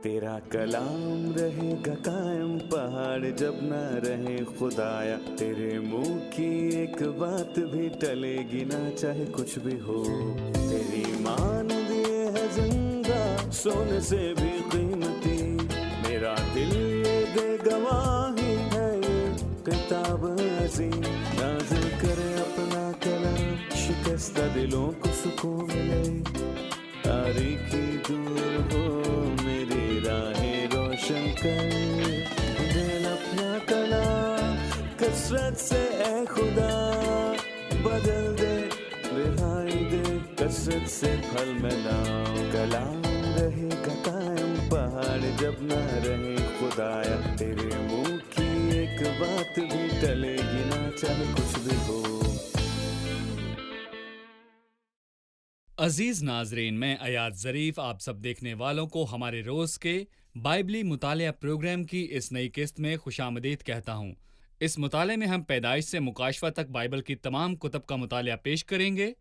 तेरा कलाम रहेगा कायम पहाड़ जब ना रहे खुदाया, तेरे मुंह की एक बात भी टलेगी ना चाहे कुछ भी हो। तेरी मान दिए है जिंदा सोने से भी कीमती, मेरा दिल ये दे गवाही है ये किताब अजीम। नाज़िल करे अपना कलाम, शिकस्ता दिलों को सुकून मिले, तारीखी दूर हो मेरी राहें रोशन कर। दिल अपना कलाम कसरत से ए खुदा बदल दे, रिहाई दे कसरत से फल मिलाओ। कलाम रहेगा कायम पहाड़ जब ना रहे खुदाया, तेरे मुंह की एक बात भी टलेगी ना चाहे कुछ भी हो। अजीज नाजरीन, मैं अयाज ज़रीफ आप सब देखने वालों को हमारे रोज़ के बाइबली मुतालिया प्रोग्राम की इस नई किस्त में खुशामदीद कहता हूँ। इस मुताले में हम पैदाइश से मुकाशवा तक बाइबल की तमाम कुतब का मुतालिया पेश करेंगे।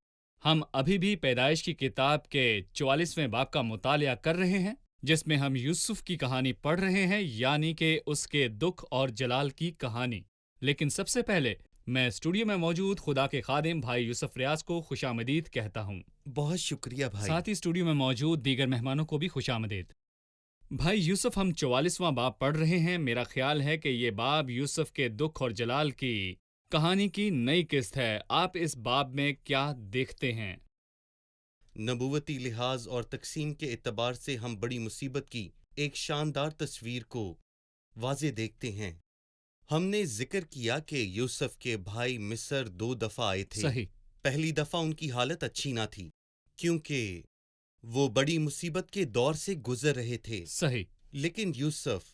हम अभी भी पैदाइश की किताब के 44वें बाब का मुतालिया कर रहे हैं, जिसमें हम यूसुफ की कहानी पढ़ रहे हैं, यानी कि उसके दुख और जलाल की कहानी। लेकिन सबसे पहले मैं स्टूडियो में मौजूद खुदा के खादिम भाई यूसुफ रियाज को खुशामदीद कहता हूँ। बहुत शुक्रिया भाई। साथ ही स्टूडियो में मौजूद दीगर मेहमानों को भी खुशामदीद। भाई यूसुफ, हम 44वां बाब पढ़ रहे हैं। मेरा ख्याल है कि ये बाब यूसुफ के दुख और जलाल की कहानी की नई किस्त है। आप इस बाब में क्या देखते हैं? नबूवती लिहाज और तकसीम के एतबार से हम बड़ी मुसीबत की एक शानदार तस्वीर को वाज़े देखते हैं। हमने जिक्र किया कि यूसुफ के भाई मिस्र 2 दफ़ा आए थे। सही। पहली दफ़ा उनकी हालत अच्छी ना थी, क्योंकि वो बड़ी मुसीबत के दौर से गुजर रहे थे। सही। लेकिन यूसुफ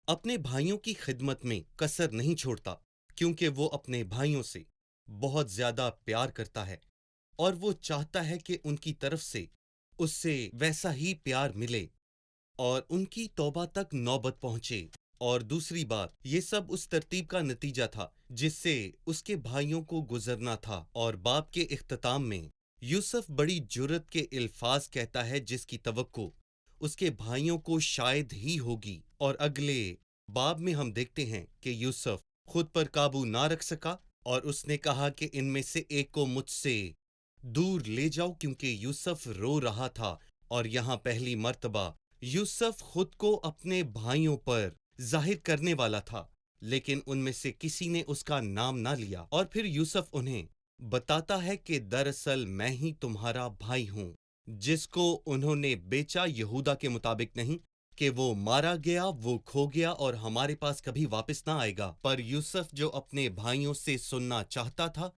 अपने भाइयों की खिदमत में कसर नहीं छोड़ता, क्योंकि वो अपने भाइयों से बहुत ज़्यादा प्यार करता है और वो चाहता है कि उनकी तरफ से उससे वैसा ही प्यार मिले और उनकी तौबा तक नौबत पहुंचे। और दूसरी बात, ये सब उस तरतीब का नतीजा था जिससे उसके भाइयों को गुजरना था। और बाब के इख्तिताम में यूसुफ बड़ी जुर्रत के अल्फाज कहता है जिसकी तवक्को उसके भाइयों को शायद ही होगी। और अगले बाब में हम देखते हैं कि यूसुफ खुद पर काबू ना रख सका और उसने कहा कि इनमें से एक को मुझसे दूर ले जाओ, क्योंकि यूसुफ रो रहा था। और यहाँ पहली मर्तबा यूसुफ खुद को अपने भाइयों पर जाहिर करने वाला था, लेकिन उनमें से किसी ने उसका नाम ना लिया। और फिर यूसुफ उन्हें बताता है कि दरअसल मैं ही तुम्हारा भाई हूँ, जिसको उन्होंने बेचा यहूदा के मुताबिक नहीं कि वो मारा गया, वो खो गया और हमारे पास कभी वापस ना आएगा। पर यूसुफ जो अपने भाइयों से सुनना चाहता था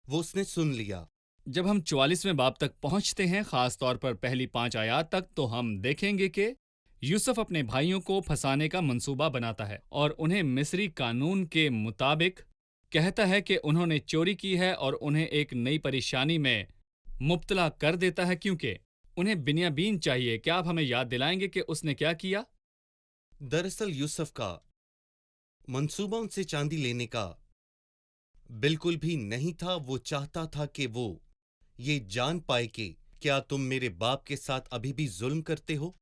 वो उसने सुन लिया। जब हम 44वें बाब तक पहुंचते हैं, खास तौर पर पहली 5 आयत तक, तो हम देखेंगे कि यूसुफ अपने भाइयों को फंसाने का मंसूबा बनाता है और उन्हें मिस्री कानून के मुताबिक कहता है कि उन्होंने चोरी की है और उन्हें एक नई परेशानी में मुब्तला कर देता है, क्योंकि उन्हें बिन्यामीन चाहिए। क्या आप हमें याद दिलाएंगे कि उसने क्या किया? दरअसल यूसुफ का मंसूबा उनसे चांदी लेने का बिल्कुल भी नहीं था। वो चाहता था कि वो ये जान पाए कि क्या तुम मेरे बाप के साथ अभी भी जुल्म करते हो,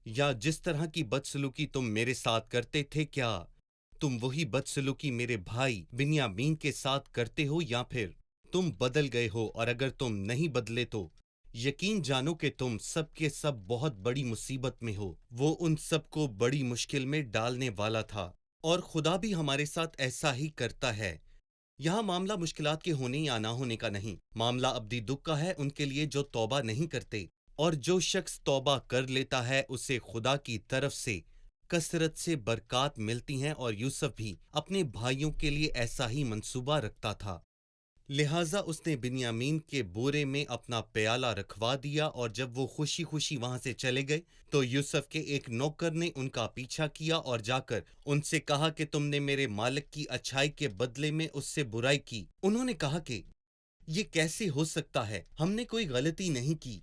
या जिस तरह की बदसलूकी तुम मेरे साथ करते थे, क्या तुम वही बदसलूकी मेरे भाई बिन्यामीन के साथ करते हो, या फिर तुम बदल गए हो। और अगर तुम नहीं बदले तो यकीन जानो कि तुम सब के सब बहुत बड़ी मुसीबत में हो। वो उन सबको बड़ी मुश्किल में डालने वाला था और खुदा भी हमारे साथ ऐसा ही करता है। यहाँ मामला मुश्किलात के होने या ना होने का नहीं, मामला अब्दी दुख का है उनके लिए जो तौबा नहीं करते। और जो शख्स तौबा कर लेता है उसे खुदा की तरफ से कसरत से बरकत मिलती हैं। और यूसुफ भी अपने भाइयों के लिए ऐसा ही मंसूबा रखता था, लिहाजा उसने बिन्यामीन के बोरे में अपना प्याला रखवा दिया। और जब वो खुशी खुशी वहां से चले गए तो यूसुफ के एक नौकर ने उनका पीछा किया और जाकर उनसे कहा कि तुमने मेरे मालिक की अच्छाई के बदले में उससे बुराई की। उन्होंने कहा कि ये कैसे हो सकता है, हमने कोई गलती नहीं की,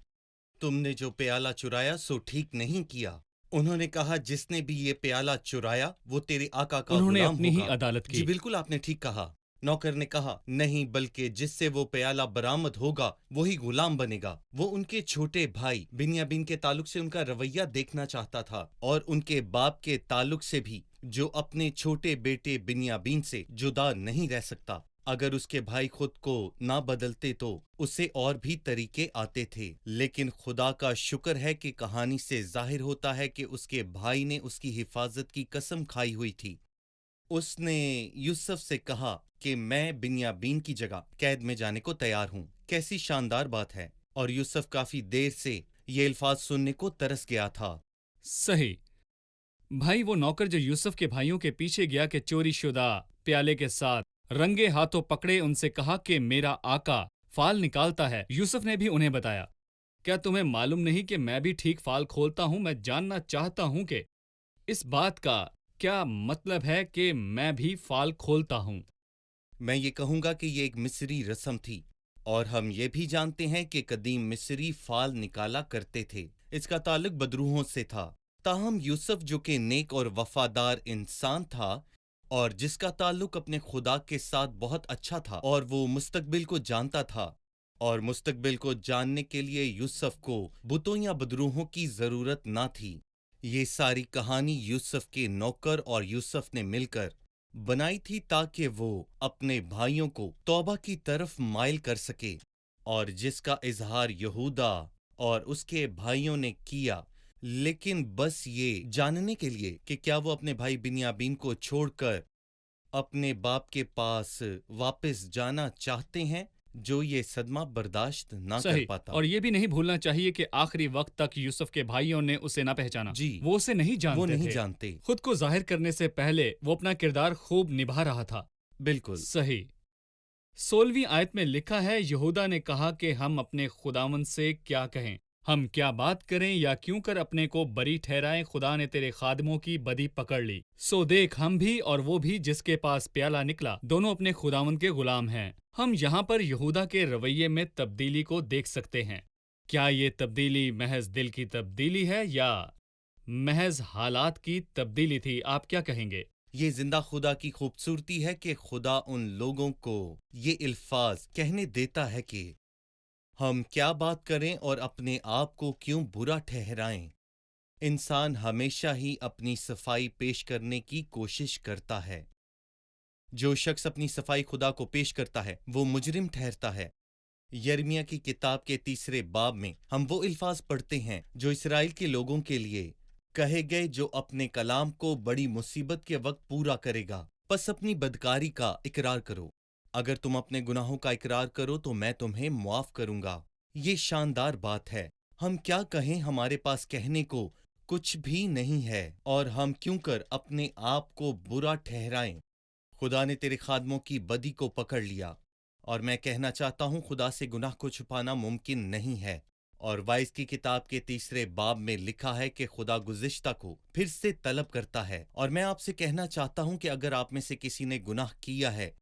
तुमने जो प्याला चुराया सो ठीक नहीं किया। उन्होंने कहा जिसने भी ये प्याला चुराया वो तेरे आका का उन्होंने गुलाम अपनी ही होगा। अदालत जी की। बिल्कुल, आपने ठीक कहा। नौकर ने कहा, नहीं, बल्कि जिससे वो प्याला बरामद होगा वही गुलाम बनेगा। वो उनके छोटे भाई बिन्यामीन के ताल्लुक से उनका रवैया देखना चाहता था और उनके बाप के ताल्लुक से भी, जो अपने छोटे बेटे बिन्यामीन से जुदा नहीं रह सकता। अगर उसके भाई खुद को ना बदलते तो उसे और भी तरीके आते थे, लेकिन खुदा का शुक्र है कि कहानी से जाहिर होता है कि उसके भाई ने उसकी हिफाजत की कसम खाई हुई थी। उसने यूसुफ से कहा कि मैं बिन्यामीन की जगह कैद में जाने को तैयार हूँ। कैसी शानदार बात है। और यूसुफ काफी देर से ये अल्फाज सुनने को तरस गया था। सही। भाई वो नौकर जो यूसुफ के भाइयों के पीछे गया कि चोरी शुदा प्याले के साथ रंगे हाथों पकड़े, उनसे कहा कि मेरा आका फाल निकालता है। यूसुफ ने भी उन्हें बताया, क्या तुम्हें मालूम नहीं कि मैं भी ठीक फाल खोलता हूं? मैं जानना चाहता हूं कि इस बात का क्या मतलब है कि मैं भी फाल खोलता हूं। मैं ये कहूँगा कि ये एक मिस्री रस्म थी, और हम ये भी जानते हैं कि कदीम मिस्री फाल निकाला करते थे। इसका ताल्लुक बदरूहों से था। ताहम यूसुफ, जो कि नेक और वफादार इंसान था और जिसका ताल्लुक अपने खुदा के साथ बहुत अच्छा था, और वो मुस्तकबिल को जानता था, और मुस्तकबिल को जानने के लिए यूसुफ को बुतों या बदरूहों की जरूरत ना थी। ये सारी कहानी यूसुफ के नौकर और यूसुफ ने मिलकर बनाई थी ताकि वो अपने भाइयों को तौबा की तरफ माइल कर सके, और जिसका इजहार यहूदा और उसके भाइयों ने किया, लेकिन बस ये जानने के लिए कि क्या वो अपने भाई बिन्यामीन को छोड़कर अपने बाप के पास वापस जाना चाहते हैं, जो ये सदमा बर्दाश्त ना कर सही। पाता। और ये भी नहीं भूलना चाहिए कि आखिरी वक्त तक यूसुफ के भाइयों ने उसे ना पहचाना। जी, वो उसे नहीं जानते वो नहीं थे। जानते। खुद को जाहिर करने से पहले वो अपना किरदार खूब निभा रहा था। बिल्कुल सही। 16वीं आयत में लिखा है, यहूदा ने कहा कि हम अपने खुदावंद से क्या कहें, हम क्या बात करें या क्यों कर अपने को बरी ठहराएं? खुदा ने तेरे खादमों की बदी पकड़ ली। सो देख, हम भी और वो भी जिसके पास प्याला निकला, दोनों अपने खुदावंद के गुलाम हैं। हम यहाँ पर यहूदा के रवैये में तब्दीली को देख सकते हैं। क्या ये तब्दीली महज दिल की तब्दीली है या महज हालात की तब्दीली थी? आप क्या कहेंगे? ये जिंदा खुदा की खूबसूरती है कि खुदा उन लोगों को ये अल्फाज कहने देता है कि हम क्या बात करें और अपने आप को क्यों बुरा ठहराएं। इंसान हमेशा ही अपनी सफाई पेश करने की कोशिश करता है। जो शख्स अपनी सफाई खुदा को पेश करता है वो मुजरिम ठहरता है। यिर्मयाह की किताब के 3 बाब में हम वो अल्फाज पढ़ते हैं जो इसराइल के लोगों के लिए कहे गए, जो अपने कलाम को बड़ी मुसीबत के वक्त पूरा करेगा। बस अपनी बदकारी का इकरार करो। अगर तुम अपने गुनाहों का इकरार करो तो मैं तुम्हें मुआफ करूंगा। ये शानदार बात है। हम क्या कहें, हमारे पास कहने को कुछ भी नहीं है, और हम क्यों कर अपने आप को बुरा ठहराएं। खुदा ने तेरे खादमों की बदी को पकड़ लिया, और मैं कहना चाहता हूँ खुदा से गुनाह को छुपाना मुमकिन नहीं है। और वाइस की किताब के 3 बाब में लिखा है कि खुदा गुज़िश्ता को फिर से तलब करता है। और मैं आपसे कहना चाहता हूँ कि अगर आप में से किसी ने गुनाह किया है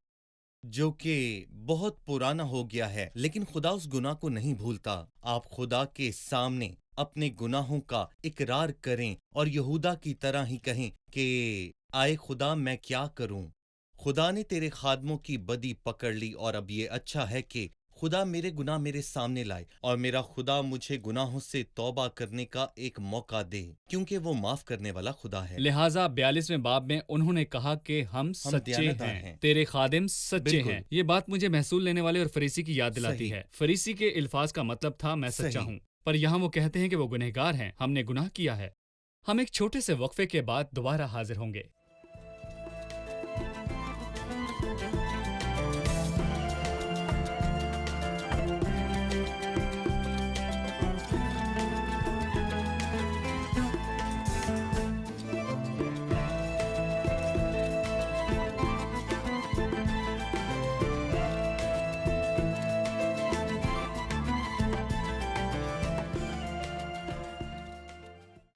जो कि बहुत पुराना हो गया है, लेकिन खुदा उस गुनाह को नहीं भूलता, आप खुदा के सामने अपने गुनाहों का इकरार करें और यहूदा की तरह ही कहें कि आए खुदा, मैं क्या करूं। खुदा ने तेरे खादमों की बदी पकड़ ली, और अब ये अच्छा है कि खुदा मेरे गुनाह मेरे सामने लाए, और मेरा खुदा मुझे गुनाहों से तौबा करने का एक मौका दे, क्योंकि वो माफ करने वाला खुदा है। लिहाजा 42वें बाब में उन्होंने कहा कि हम सच्चे दयानतदार हैं, हैं। तेरे खादिम सच्चे बिल्कुल। हैं। ये बात मुझे महसूल लेने वाले और फरीसी की याद दिलाती सही। है। फरीसी के अल्फाज का मतलब था मैं सच्चा सही। हूँ, पर यहाँ वो कहते हैं कि वो गुनहगार हैं, हमने गुनाह किया है। हम एक छोटे से वक्फे के बाद दोबारा हाजिर होंगे।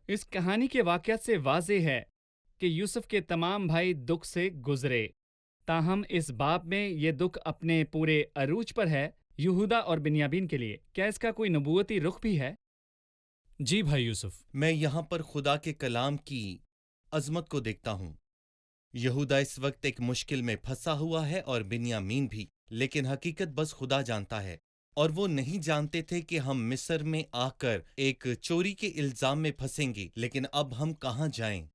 इस कहानी के वाक़यात से वाज़ेह है कि यूसुफ के तमाम भाई दुख से गुजरे, ताहम इस बाब में ये दुख अपने पूरे अरूज पर है यहूदा और बिन्यामीन के लिए। क्या इसका कोई नबूवती रुख भी है? जी भाई यूसुफ। मैं यहाँ पर खुदा के कलाम की अजमत को देखता हूँ। यहूदा इस वक्त एक मुश्किल में फंसा हुआ है और बिन्यामीन भी, लेकिन हकीकत बस खुदा जानता है। और वो नहीं जानते थे कि हम मिस्र में आकर एक चोरी के इल्जाम में फंसेंगे, लेकिन अब हम कहाँ जाएं?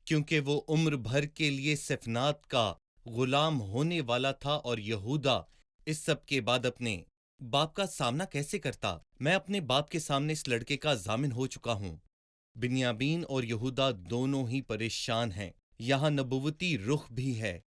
क्योंकि वो उम्र भर के लिए सिफनात का गुलाम होने वाला था। और यहूदा इस सब के बाद अपने बाप का सामना कैसे करता? मैं अपने बाप के सामने इस लड़के का जामिन हो चुका हूं। बिन्यामीन और यहूदा दोनों ही परेशान हैं। यहाँ नबुवती रुख भी है।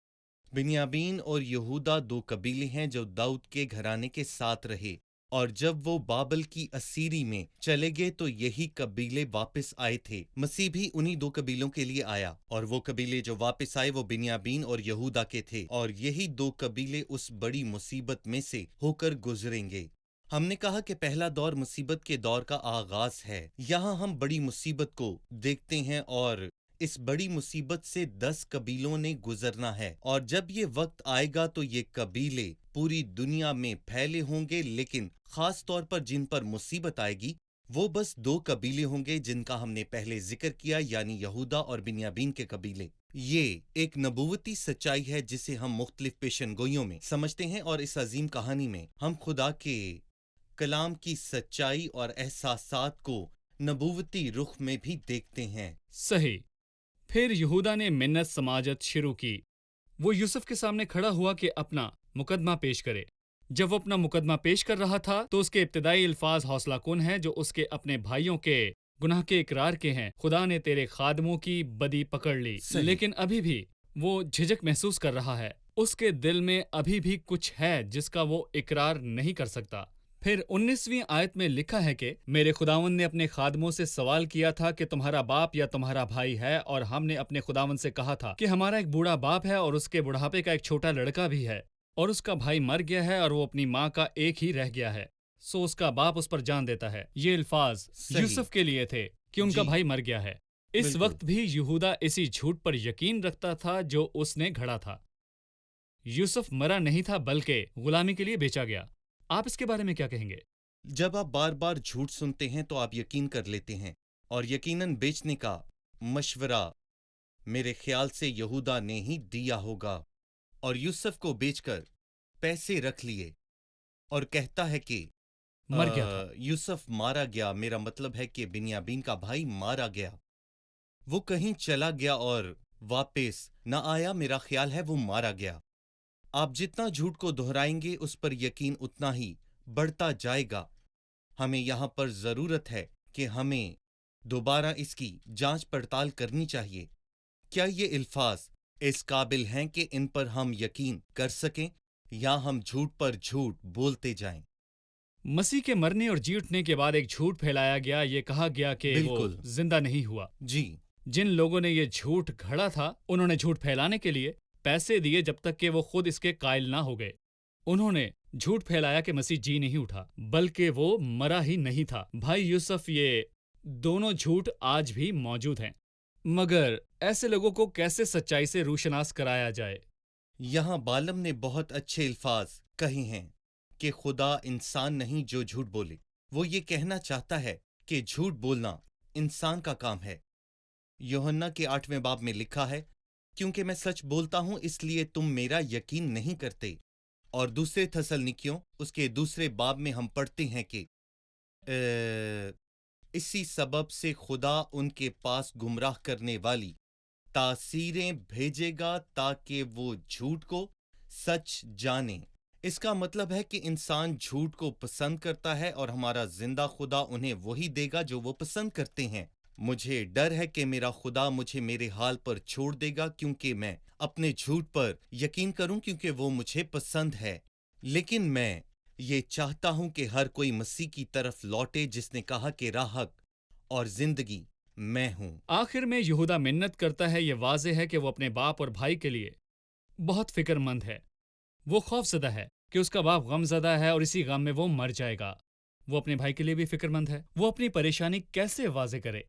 बिन्यामीन और यहूदा दो कबीले हैं जो दाऊद के घराने के साथ रहे, और जब वो बाबल की असीरी में चले गए तो यही कबीले वापस आए थे। मसीह भी उन्हीं दो कबीलों के लिए आया, और वो कबीले जो वापस आए वो बिन्यामीन और यहूदा के थे, और यही दो कबीले उस बड़ी मुसीबत में से होकर गुजरेंगे। हमने कहा कि पहला दौर मुसीबत के दौर का आगाज है। यहाँ हम बड़ी मुसीबत को देखते हैं, और इस बड़ी मुसीबत से 10 कबीलों ने गुजरना है। और जब ये वक्त आएगा तो ये कबीले पूरी दुनिया में फैले होंगे, लेकिन खास तौर पर जिन पर मुसीबत आएगी वो बस 2 कबीले होंगे जिनका हमने पहले जिक्र किया, यानी यहूदा और बिन्यामीन के कबीले। ये एक नबूवती सच्चाई है जिसे हम मुख्तलिफ पेशनगोइयों में समझते हैं, और इस अजीम कहानी में हम खुदा के कलाम की सच्चाई और एहसासात को नबूवती रुख में भी देखते हैं। सही। फिर यहूदा ने मिन्नत समाजत शुरू की। वो यूसुफ के सामने खड़ा हुआ कि अपना मुकदमा पेश करे। जब वो अपना मुकदमा पेश कर रहा था तो उसके इब्तिदाई अल्फाज हौसला कुन हैं जो उसके अपने भाइयों के गुनाह के इकरार के हैं। खुदा ने तेरे खादमों की बदी पकड़ ली। लेकिन अभी भी वो झिझक महसूस कर रहा है। उसके दिल में अभी भी कुछ है जिसका वो इकरार नहीं कर सकता। फिर 19वीं आयत में लिखा है कि मेरे खुदावंद ने अपने खादमों से सवाल किया था कि तुम्हारा बाप या तुम्हारा भाई है, और हमने अपने खुदावंद से कहा था कि हमारा एक बूढ़ा बाप है और उसके बुढ़ापे का एक छोटा लड़का भी है, और उसका भाई मर गया है और वो अपनी माँ का एक ही रह गया है, सो उसका बाप उस पर जान देता है। ये अल्फाज यूसुफ के लिए थे कि उनका भाई मर गया है। इस वक्त भी यहूदा इसी झूठ पर यकीन रखता था जो उसने घड़ा था। यूसुफ मरा नहीं था बल्कि गुलामी के लिए बेचा गया। आप इसके बारे में क्या कहेंगे? जब आप बार बार झूठ सुनते हैं तो आप यकीन कर लेते हैं, और यकीनन बेचने का मशवरा मेरे ख्याल से यहूदा ने ही दिया होगा, और यूसुफ को बेचकर पैसे रख लिए, और कहता है कि मर गया था। यूसुफ मारा गया। मेरा मतलब है कि बिन्यामीन का भाई मारा गया। वो कहीं चला गया और वापस न आया। मेरा ख्याल है वो मारा गया। आप जितना झूठ को दोहराएंगे उस पर यकीन उतना ही बढ़ता जाएगा। हमें यहाँ पर जरूरत है कि हमें दोबारा इसकी जांच पड़ताल करनी चाहिए। क्या ये अल्फाज इस काबिल हैं कि इन पर हम यकीन कर सकें, या हम झूठ पर झूठ बोलते जाएं? मसीह के मरने और जी उठने के बाद एक झूठ फैलाया गया। ये कहा गया कि वो बिल्कुल। जिंदा नहीं हुआ। जी, जिन लोगों ने ये झूठ घड़ा था उन्होंने झूठ फैलाने के लिए पैसे दिए जब तक कि वो खुद इसके कायल ना हो गए। उन्होंने झूठ फैलाया कि मसीह जी नहीं उठा, बल्कि वो मरा ही नहीं था। भाई यूसुफ, ये दोनों झूठ आज भी मौजूद हैं। मगर ऐसे लोगों को कैसे सच्चाई से रूशनास कराया जाए? यहाँ बालम ने बहुत अच्छे अल्फाज कहे हैं कि खुदा इंसान नहीं जो झूठ बोले। वो ये कहना चाहता है कि झूठ बोलना इंसान का काम है। यूहन्ना के 8वें बाब में लिखा है, क्योंकि मैं सच बोलता हूं इसलिए तुम मेरा यकीन नहीं करते। और दूसरे थसलनिकियों उसके दूसरे बाब में हम पढ़ते हैं कि इसी सबब से खुदा उनके पास गुमराह करने वाली तासीरें भेजेगा ताकि वो झूठ को सच जाने। इसका मतलब है कि इंसान झूठ को पसंद करता है, और हमारा जिंदा खुदा उन्हें वही देगा जो वो पसंद करते हैं। मुझे डर है कि मेरा खुदा मुझे मेरे हाल पर छोड़ देगा, क्योंकि मैं अपने झूठ पर यकीन करूं, क्योंकि वो मुझे पसंद है। लेकिन मैं ये चाहता हूं कि हर कोई मसीह की तरफ लौटे, जिसने कहा कि राहक और जिंदगी मैं हूं। आखिर में यहूदा मिन्नत करता है। ये वाज़ेह है कि वो अपने बाप और भाई के लिए बहुत फिक्रमंद है। वो खौफज़दा है कि उसका बाप गमज़दा है और इसी गम में वो मर जाएगा। वो अपने भाई के लिए भी फिक्रमंद है। वो अपनी परेशानी कैसे वाज़े करे?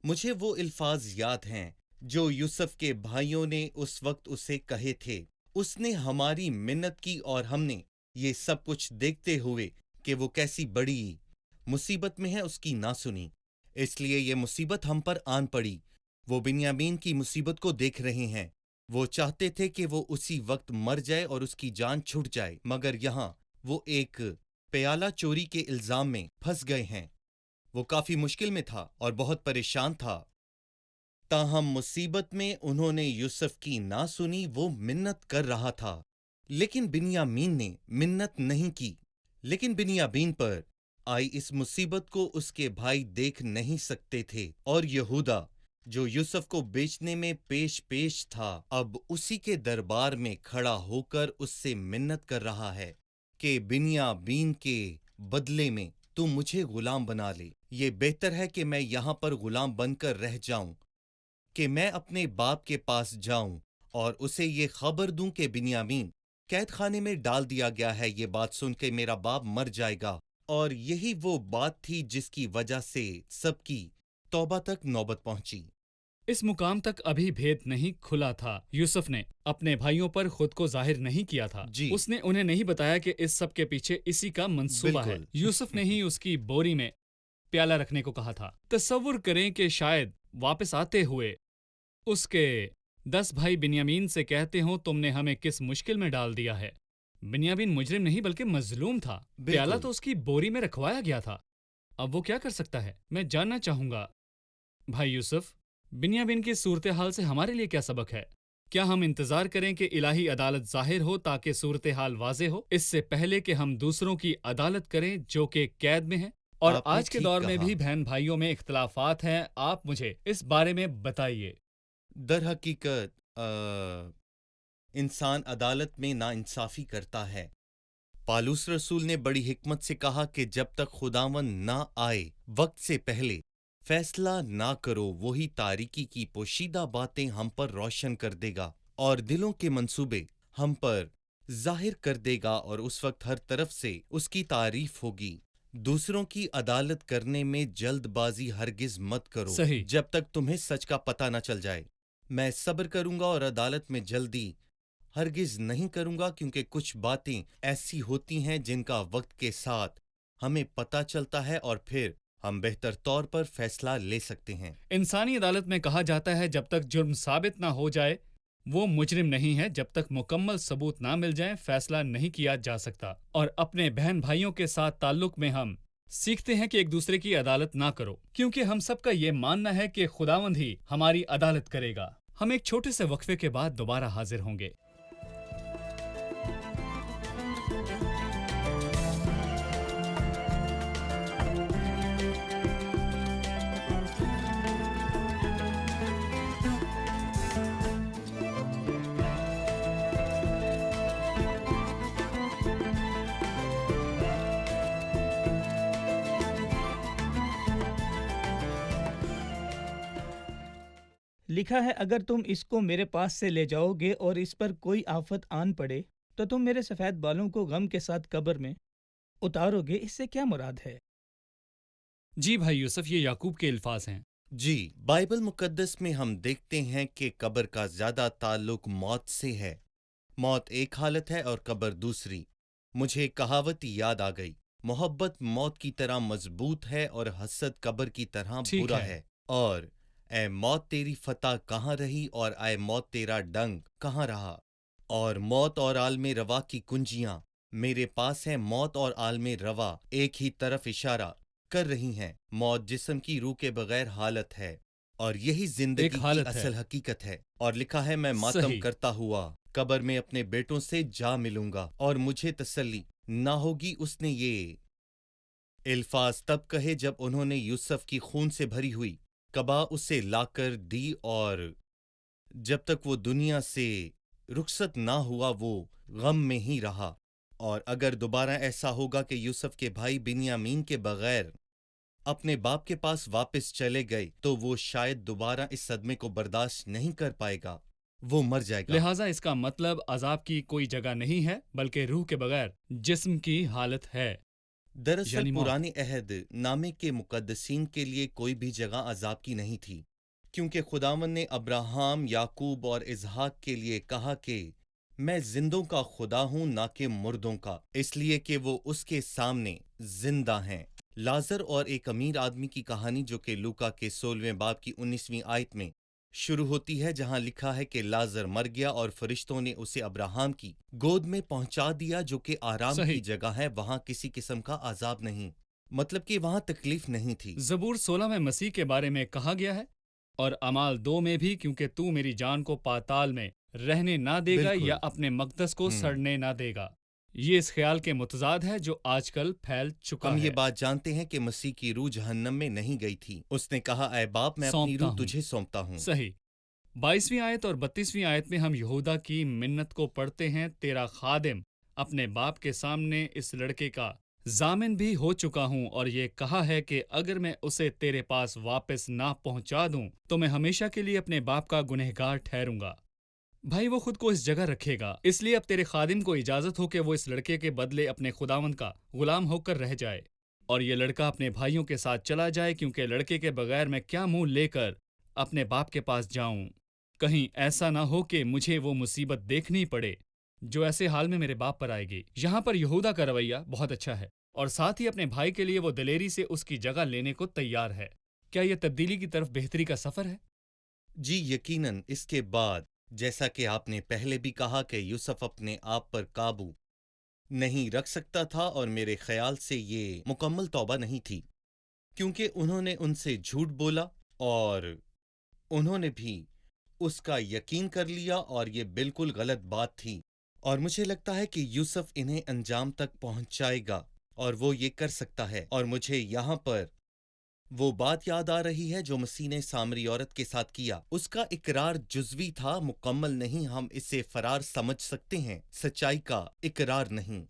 मुझे वो अल्फाज याद हैं जो यूसुफ के भाइयों ने उस वक्त उसे कहे थे। उसने हमारी मिन्नत की, और हमने ये सब कुछ देखते हुए कि वो कैसी बड़ी मुसीबत में है उसकी ना सुनी। इसलिए ये मुसीबत हम पर आन पड़ी। वो बिन्यामीन की मुसीबत को देख रहे हैं, وہ چاہتے تھے کہ وہ اسی وقت مر جائے اور اس کی جان چھٹ جائے، مگر یہاں وہ ایک پیالہ چوری کے الزام میں پھنس گئے ہیں۔ وہ کافی مشکل میں تھا اور بہت پریشان تھا، تاہم مصیبت میں انہوں نے یوسف کی نہ سنی۔ وہ منت کر رہا تھا لیکن بنیامین نے منت نہیں کی، لیکن بنیامین پر آئی اس مصیبت کو اس کے بھائی دیکھ نہیں سکتے تھے، اور یہودا جو یوسف کو بیچنے میں پیش تھا اب اسی کے دربار میں کھڑا ہو کر اس سے منت کر رہا ہے کہ بنیامین کے بدلے میں تو مجھے غلام بنا لے۔ یہ بہتر ہے کہ میں یہاں پر غلام بن کر رہ جاؤں کہ میں اپنے باپ کے پاس جاؤں اور اسے یہ خبر دوں کہ بنیامین قید خانے میں ڈال دیا گیا ہے۔ یہ بات سن کے میرا باپ مر جائے گا۔ اور یہی وہ بات تھی جس کی وجہ سے سب کی توبہ تک نوبت پہنچی۔ اس مقام تک ابھی بھید نہیں کھلا تھا۔ یوسف نے اپنے بھائیوں پر خود کو ظاہر نہیں کیا تھا۔ جی، اس نے انہیں نہیں بتایا کہ اس سب کے پیچھے اسی کا منصوبہ ہے۔ بالکل۔ یوسف نے ہی اس کی بوری میں پیالہ رکھنے کو کہا تھا۔ تصور کریں کہ شاید واپس آتے ہوئے اس کے 10 بھائی بنیامین سے کہتے ہوں تم نے ہمیں کس مشکل میں ڈال دیا ہے۔ بنیامین مجرم نہیں بلکہ مظلوم تھا۔ پیالہ تو اس کی بوری میں رکھوایا گیا تھا۔ اب وہ کیا کر سکتا ہے؟ میں جاننا چاہوں گا بھائی یوسف، بنیامین کی صورتحال سے ہمارے لیے کیا سبق ہے؟ کیا ہم انتظار کریں کہ الہی عدالت ظاہر ہو تاکہ صورتحال واضح ہو، اس سے پہلے کہ ہم دوسروں کی عدالت کریں جو کہ قید میں ہیں؟ اور آپ نے آج کے ٹھیک دور میں کہا۔ بھی بہن بھائیوں میں اختلافات ہیں، آپ مجھے اس بارے میں بتائیے۔ در حقیقت انسان عدالت میں ناانصافی کرتا ہے۔ پالوس رسول نے بڑی حکمت سے کہا کہ جب تک خداوند نہ آئے وقت سے پہلے فیصلہ نہ کرو، وہی تاریکی کی پوشیدہ باتیں ہم پر روشن کر دے گا اور دلوں کے منصوبے ہم پر ظاہر کر دے گا، اور اس وقت ہر طرف سے اس کی تعریف ہوگی۔ دوسروں کی عدالت کرنے میں جلد بازی ہرگز مت کرو صحیح۔ جب تک تمہیں سچ کا پتہ نہ چل جائے۔ میں صبر کروں گا اور عدالت میں جلدی ہرگز نہیں کروں گا، کیونکہ کچھ باتیں ایسی ہوتی ہیں جن کا وقت کے ساتھ ہمیں پتہ چلتا ہے اور پھر ہم بہتر طور پر فیصلہ لے سکتے ہیں۔ انسانی عدالت میں کہا جاتا ہے جب تک جرم ثابت نہ ہو جائے وہ مجرم نہیں ہے، جب تک مکمل ثبوت نہ مل جائیں فیصلہ نہیں کیا جا سکتا۔ اور اپنے بہن بھائیوں کے ساتھ تعلق میں ہم سیکھتے ہیں کہ ایک دوسرے کی عدالت نہ کرو، کیونکہ ہم سب کا یہ ماننا ہے کہ خداوند ہی ہماری عدالت کرے گا۔ ہم ایک چھوٹے سے وقفے کے بعد دوبارہ حاضر ہوں گے۔ لکھا ہے اگر تم اس کو میرے پاس سے لے جاؤ گے اور اس پر کوئی آفت آن پڑے تو تم میرے سفید بالوں کو غم کے ساتھ قبر میں اتارو گے۔ اس سے کیا مراد ہے؟ جی بھائی یوسف، یہ یعقوب کے الفاظ ہیں۔ جی، بائبل مقدس میں ہم دیکھتے ہیں کہ قبر کا زیادہ تعلق موت سے ہے۔ موت ایک حالت ہے اور قبر دوسری۔ مجھے ایک کہاوت یاد آ گئی، محبت موت کی طرح مضبوط ہے اور حسد قبر کی طرح ٹھیک برا ہے۔ ہے۔ اور اے موت تیری فتح کہاں رہی، اور اے موت تیرا ڈنگ کہاں رہا؟ اور موت اور عالم روا کی کنجیاں میرے پاس ہیں۔ موت اور عالم روا ایک ہی طرف اشارہ کر رہی ہیں۔ موت جسم کی روح کے بغیر حالت ہے، اور یہی زندگی ایک کی حالت ہے۔ اصل حقیقت ہے۔ اور لکھا ہے میں ماتم صحیح۔ کرتا ہوا قبر میں اپنے بیٹوں سے جا ملوں گا اور مجھے تسلی نہ ہوگی۔ اس نے یہ الفاظ تب کہے جب انہوں نے یوسف کی خون سے بھری ہوئی قبا اسے لا کر دی، اور جب تک وہ دنیا سے رخصت نہ ہوا وہ غم میں ہی رہا۔ اور اگر دوبارہ ایسا ہوگا کہ یوسف کے بھائی بنیامین کے بغیر اپنے باپ کے پاس واپس چلے گئے تو وہ شاید دوبارہ اس صدمے کو برداشت نہیں کر پائے گا، وہ مر جائے گا۔ لہٰذا اس کا مطلب عذاب کی کوئی جگہ نہیں ہے بلکہ روح کے بغیر جسم کی حالت ہے۔ دراصل یعنی موت۔ پرانے عہد نامے کے مقدسین کے لیے کوئی بھی جگہ عذاب کی نہیں تھی، کیونکہ خداوند نے ابراہیم، یعقوب اور اسحاق کے لیے کہا کہ میں زندوں کا خدا ہوں نہ کہ مردوں کا، اس لیے کہ وہ اس کے سامنے زندہ ہیں۔ لازر اور ایک امیر آدمی کی کہانی جو کہ لوکا کے 16ویں باب کی 19ویں آیت میں شروع ہوتی ہے جہاں لکھا ہے کہ لازر مر گیا اور فرشتوں نے اسے ابراہم کی گود میں پہنچا دیا جو کہ آرام کی صحیح۔ جگہ ہے، وہاں کسی قسم کا عذاب نہیں، مطلب کہ وہاں تکلیف نہیں تھی۔ زبور 16 میں مسیح کے بارے میں کہا گیا ہے، اور اعمال 2 میں بھی، کیونکہ تو میری جان کو پاتال میں رہنے نہ دے گا بالکل۔ یا اپنے مقدس کو ہم۔ سڑنے نہ دے گا۔ یہ اس خیال کے متضاد ہے جو آج کل پھیل چکا ہم ہے۔ یہ بات جانتے ہیں کہ مسیح کی روح جہنم میں نہیں گئی تھی، اس نے کہا اے باپ میں اپنی سونپتا روح ہوں۔ تجھے سونپتا ہوں۔ صحیح۔ 22ویں آیت اور 32ویں آیت میں ہم یہودا کی منت کو پڑھتے ہیں، تیرا خادم اپنے باپ کے سامنے اس لڑکے کا ضامن بھی ہو چکا ہوں، اور یہ کہا ہے کہ اگر میں اسے تیرے پاس واپس نہ پہنچا دوں تو میں ہمیشہ کے لیے اپنے باپ کا گنہگار ٹھہروں گا۔ بھائی وہ خود کو اس جگہ رکھے گا، اس لیے اب تیرے خادم کو اجازت ہو کہ وہ اس لڑکے کے بدلے اپنے خداوند کا غلام ہو کر رہ جائے، اور یہ لڑکا اپنے بھائیوں کے ساتھ چلا جائے، کیونکہ لڑکے کے بغیر میں کیا منہ لے کر اپنے باپ کے پاس جاؤں؟ کہیں ایسا نہ ہو کہ مجھے وہ مصیبت دیکھنی پڑے جو ایسے حال میں میرے باپ پر آئے گی۔ یہاں پر یہودا کا رویہ بہت اچھا ہے، اور ساتھ ہی اپنے بھائی کے لیے وہ دلیری سے اس کی جگہ لینے کو تیار ہے۔ کیا یہ تبدیلی کی طرف بہتری کا سفر ہے؟ جی یقیناً۔ اس کے بعد جیسا کہ آپ نے پہلے بھی کہا کہ یوسف اپنے آپ پر قابو نہیں رکھ سکتا تھا، اور میرے خیال سے یہ مکمل توبہ نہیں تھی، کیونکہ انہوں نے ان سے جھوٹ بولا اور انہوں نے بھی اس کا یقین کر لیا، اور یہ بالکل غلط بات تھی، اور مجھے لگتا ہے کہ یوسف انہیں انجام تک پہنچائے گا اور وہ یہ کر سکتا ہے۔ اور مجھے یہاں پر وہ بات یاد آ رہی ہے جو مسیح نے سامری عورت کے ساتھ کیا۔ اس کا اقرار جزوی تھا، مکمل نہیں۔ ہم اسے فرار سمجھ سکتے ہیں، سچائی کا اقرار نہیں۔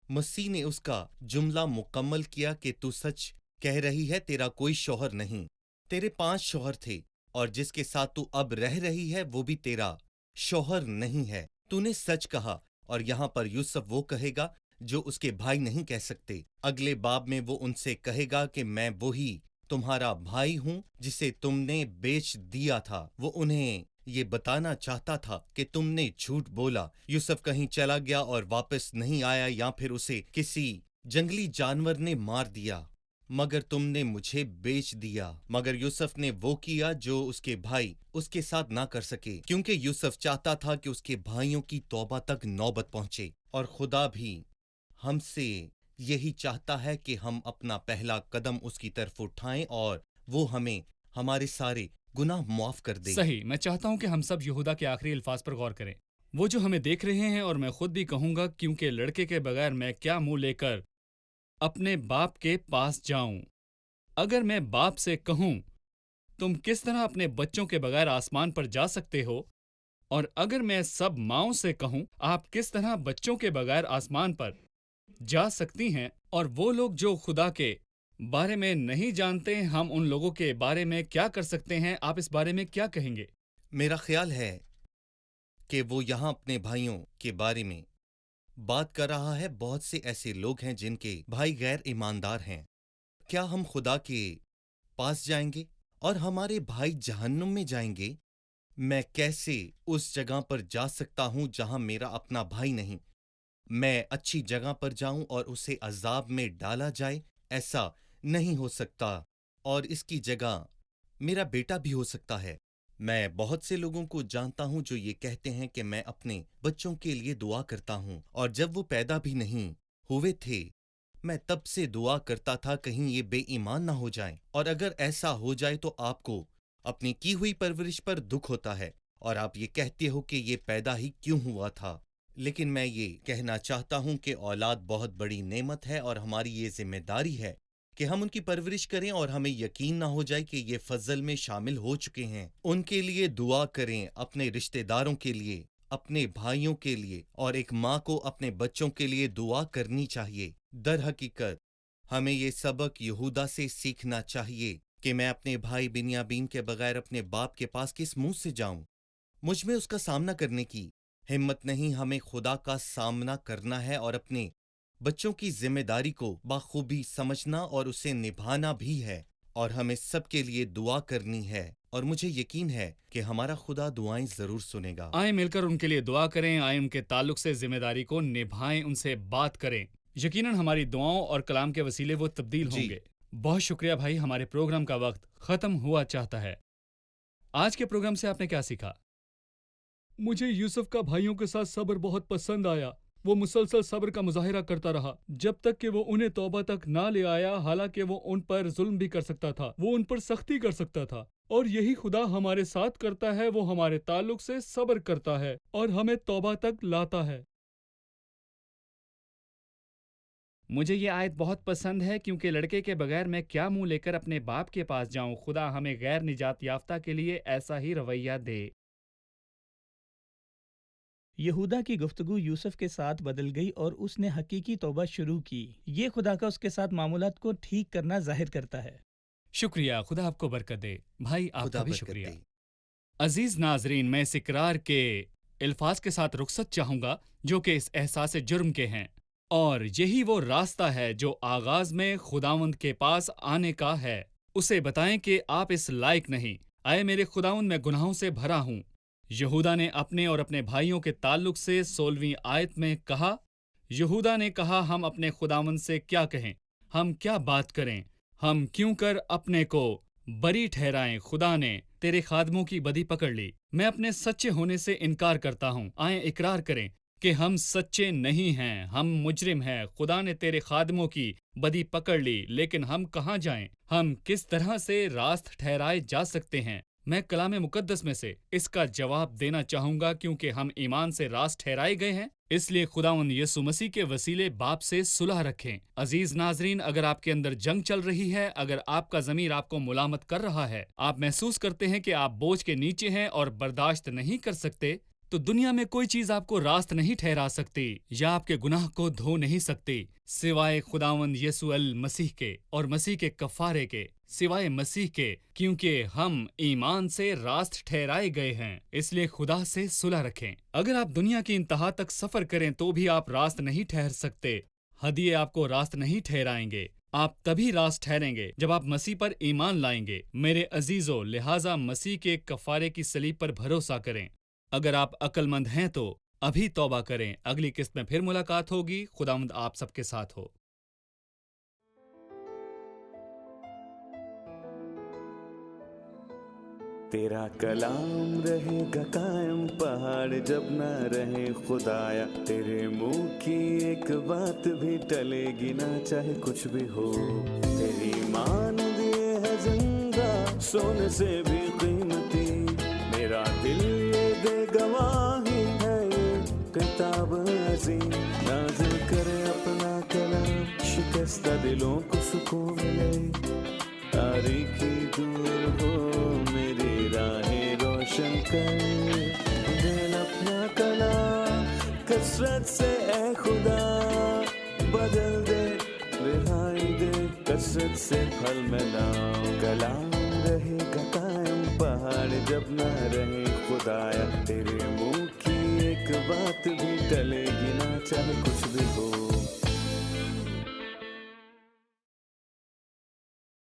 مسیح نے اس کا جملہ مکمل کیا کہ تو سچ کہہ رہی ہے، تیرا کوئی شوہر نہیں، تیرے 5 شوہر تھے، اور جس کے ساتھ تو اب رہ رہی ہے وہ بھی تیرا شوہر نہیں ہے۔ تو نے سچ کہا۔ اور یہاں پر یوسف وہ کہے گا جو اس کے بھائی نہیں کہہ سکتے۔ اگلے باب میں وہ ان سے کہے گا کہ میں وہی تمہارا بھائی ہوں جسے تم نے بیچ دیا تھا۔ وہ انہیں یہ بتانا چاہتا تھا کہ تم نے جھوٹ بولا۔ یوسف کہیں چلا گیا اور واپس نہیں آیا، یا پھر اسے کسی جنگلی جانور نے مار دیا، مگر تم نے مجھے بیچ دیا۔ مگر یوسف نے وہ کیا جو اس کے بھائی اس کے ساتھ نہ کر سکے، کیونکہ یوسف چاہتا تھا کہ اس کے بھائیوں کی توبہ تک نوبت پہنچے، اور خدا بھی ہم سے یہی چاہتا ہے کہ ہم اپنا پہلا قدم اس کی طرف اٹھائیں اور وہ ہمیں ہمارے سارے گناہ معاف کر دے۔ صحیح۔ میں چاہتا ہوں کہ ہم سب یہودا کے آخری الفاظ پر غور کریں، وہ جو ہمیں دیکھ رہے ہیں، اور میں خود بھی کہوں گا، کیونکہ لڑکے کے بغیر میں کیا منہ لے کر اپنے باپ کے پاس جاؤں؟ اگر میں باپ سے کہوں تم کس طرح اپنے بچوں کے بغیر آسمان پر جا سکتے ہو، اور اگر میں سب ماؤں سے کہوں آپ کس طرح بچوں کے بغیر آسمان پر جا سکتی ہیں، اور وہ لوگ جو خدا کے بارے میں نہیں جانتے، ہم ان لوگوں کے بارے میں کیا کر سکتے ہیں؟ آپ اس بارے میں کیا کہیں گے؟ میرا خیال ہے کہ وہ یہاں اپنے بھائیوں کے بارے میں بات کر رہا ہے۔ بہت سے ایسے لوگ ہیں جن کے بھائی غیر ایماندار ہیں۔ کیا ہم خدا کے پاس جائیں گے اور ہمارے بھائی جہنم میں جائیں گے؟ میں کیسے اس جگہ پر جا سکتا ہوں جہاں میرا اپنا بھائی نہیں؟ میں اچھی جگہ پر جاؤں اور اسے عذاب میں ڈالا جائے؟ ایسا نہیں ہو سکتا، اور اس کی جگہ میرا بیٹا بھی ہو سکتا ہے۔ میں بہت سے لوگوں کو جانتا ہوں جو یہ کہتے ہیں کہ میں اپنے بچوں کے لیے دعا کرتا ہوں، اور جب وہ پیدا بھی نہیں ہوئے تھے میں تب سے دعا کرتا تھا کہیں یہ بے ایمان نہ ہو جائیں، اور اگر ایسا ہو جائے تو آپ کو اپنی کی ہوئی پرورش پر دکھ ہوتا ہے، اور آپ یہ کہتے ہو کہ یہ پیدا ہی کیوں ہوا تھا۔ لیکن میں یہ کہنا چاہتا ہوں کہ اولاد بہت بڑی نعمت ہے، اور ہماری یہ ذمہ داری ہے کہ ہم ان کی پرورش کریں، اور ہمیں یقین نہ ہو جائے کہ یہ فضل میں شامل ہو چکے ہیں۔ ان کے لیے دعا کریں، اپنے رشتہ داروں کے لیے، اپنے بھائیوں کے لیے، اور ایک ماں کو اپنے بچوں کے لیے دعا کرنی چاہیے۔ در حقیقت ہمیں یہ سبق یہودا سے سیکھنا چاہیے کہ میں اپنے بھائی بنیامین کے بغیر اپنے باپ کے پاس کس منہ سے جاؤں؟ مجھ میں اس کا سامنا کرنے کی ہمت نہیں۔ ہمیں خدا کا سامنا کرنا ہے، اور اپنے بچوں کی ذمہ داری کو بخوبی سمجھنا اور اسے نبھانا بھی ہے، اور ہمیں سب کے لیے دعا کرنی ہے، اور مجھے یقین ہے کہ ہمارا خدا دعائیں ضرور سنے گا۔ آئیں مل کر ان کے لیے دعا کریں، آئیں ان کے تعلق سے ذمہ داری کو نبھائیں، ان سے بات کریں۔ یقیناً ہماری دعاؤں اور کلام کے وسیلے وہ تبدیل ہوں جی۔ گے۔ بہت شکریہ بھائی، ہمارے پروگرام کا وقت ختم ہوا چاہتا ہے۔ آج کے پروگرام سے آپ نے کیا سیکھا؟ مجھے یوسف کا بھائیوں کے ساتھ صبر بہت پسند آیا۔ وہ مسلسل صبر کا مظاہرہ کرتا رہا جب تک کہ وہ انہیں توبہ تک نہ لے آیا، حالانکہ وہ ان پر ظلم بھی کر سکتا تھا، وہ ان پر سختی کر سکتا تھا۔ اور یہی خدا ہمارے ساتھ کرتا ہے، وہ ہمارے تعلق سے صبر کرتا ہے اور ہمیں توبہ تک لاتا ہے۔ مجھے یہ آیت بہت پسند ہے کیونکہ لڑکے کے بغیر میں کیا منہ لے کر اپنے باپ کے پاس جاؤں؟ خدا ہمیں غیر نجات یافتہ کے لیے ایسا ہی رویہ دے۔ یہودا کی گفتگو یوسف کے ساتھ بدل گئی اور اس نے حقیقی توبہ شروع کی۔ یہ خدا کا اس کے ساتھ معاملات کو ٹھیک کرنا ظاہر کرتا ہے۔ شکریہ، خدا آپ کو برکت دے۔ بھائی آپ خدا کا بھی برکت شکریہ۔ دے۔ عزیز ناظرین، میں اس اقرار کے الفاظ کے ساتھ رخصت چاہوں گا جو کہ اس احساس جرم کے ہیں، اور یہی وہ راستہ ہے جو آغاز میں خداوند کے پاس آنے کا ہے۔ اسے بتائیں کہ آپ اس لائق نہیں۔ اے میرے خداوند، میں گناہوں سے بھرا ہوں۔ یہودا نے اپنے اور اپنے بھائیوں کے تعلق سے 16ویں آیت میں کہا، یہودا نے کہا، ہم اپنے خداوند سے کیا کہیں؟ ہم کیا بات کریں؟ ہم کیوں کر اپنے کو بری ٹھہرائیں؟ خدا نے تیرے خادموں کی بدی پکڑ لی۔ میں اپنے سچے ہونے سے انکار کرتا ہوں۔ آئیں اقرار کریں کہ ہم سچے نہیں ہیں، ہم مجرم ہیں۔ خدا نے تیرے خادموں کی بدی پکڑ لی، لیکن ہم کہاں جائیں؟ ہم کس طرح سے راست ٹھہرائے جا سکتے ہیں؟ میں کلام مقدس میں سے اس کا جواب دینا چاہوں گا، کیونکہ ہم ایمان سے راست ٹھہرائے گئے ہیں۔ اس لیے خداوند یسوع مسیح کے وسیلے باپ سے صلح رکھیں۔ عزیز ناظرین، اگر آپ کے اندر جنگ چل رہی ہے، اگر آپ کا ضمیر آپ کو ملامت کر رہا ہے، آپ محسوس کرتے ہیں کہ آپ بوجھ کے نیچے ہیں اور برداشت نہیں کر سکتے، تو دنیا میں کوئی چیز آپ کو راست نہیں ٹھہرا سکتی یا آپ کے گناہ کو دھو نہیں سکتی سوائے خداوند یسوع المسیح کے اور مسیح کے کفارے کے، سوائے مسیح کے، کیونکہ ہم ایمان سے راست ٹھہرائے گئے ہیں۔ اس لیے خدا سے صلح رکھیں۔ اگر آپ دنیا کی انتہا تک سفر کریں تو بھی آپ راست نہیں ٹھہر سکتے۔ ہدیے آپ کو راست نہیں ٹھہرائیں گے۔ آپ تبھی راست ٹھہریں گے جب آپ مسیح پر ایمان لائیں گے۔ میرے عزیزو، لہٰذا مسیح کے کفارے کی صلیب پر بھروسہ کریں۔ اگر آپ عقل مند ہیں تو ابھی توبہ کریں۔ اگلی قسط میں پھر ملاقات ہوگی۔ خداوند آپ سب کے ساتھ ہو۔ تیرا کلام رہے گا قائم، پہاڑ جب نہ رہے خدایا، تیرے منہ کی ایک بات بھی ٹلے گی نہ، چاہے کچھ بھی ہو۔ تیری مانند یہ ہے زندہ، سونے سے بھی قیمتی، میرا دل یہ دے گواہی ہے، یہ کتاب عظیم نازل کرے اپنا کلام، شکستہ دلوں کو سکون ملے، تاریکی دور ہو میری راہیں روشن کر، دل اپنا کلام کثرت سے اے خدا بدل دے، رہائی دے کثرت سے پھل ملاؤ۔ کلام رہے گا قائم، پہاڑ جب نہ رہے خدایا، تیرے منہ کی ایک بات بھی ٹلے گی نہ، چاہے کچھ بھی ہو۔